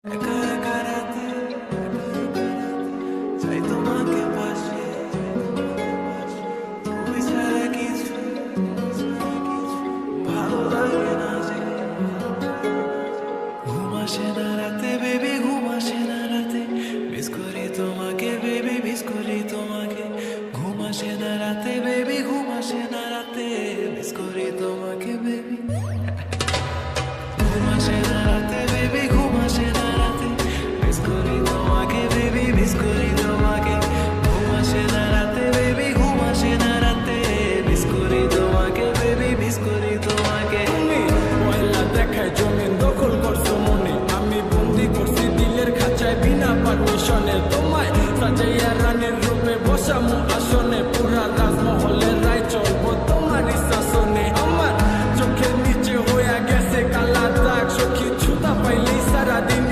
একা একা রাতে চাই তোমাকে পাশে, তুমি ছাড়া কিছু ভালো লাগে না যে। ঘুম আসে না রাতে বেবি, ঘুম আসে না রাতে, মিস করি তোমাকে বেবি, মিস করি তোমাকে। ঘুম আসে না রাতে বেবি, ঘুম আসে না রাতে, মিস করি তোমাকে বেবি। ঘুম আসে না রাতে বেবি, ঘুম আসে না রাতে, মিস করি তোমাকে বেবি, মিস করি তোমাকে। ঘুম আসে না রাতে বেবি, ঘুম আসে না রাতে, মিস করি তোমাকে বেবি, মিস করি তোমাকে। তুমি পয়লা দেখায় জমিন দখল করছো মনে, আমি বন্দি করছি দিলের খাঁচায় বিনা পারমিশনে। তোমায় সাজাইয়া রানের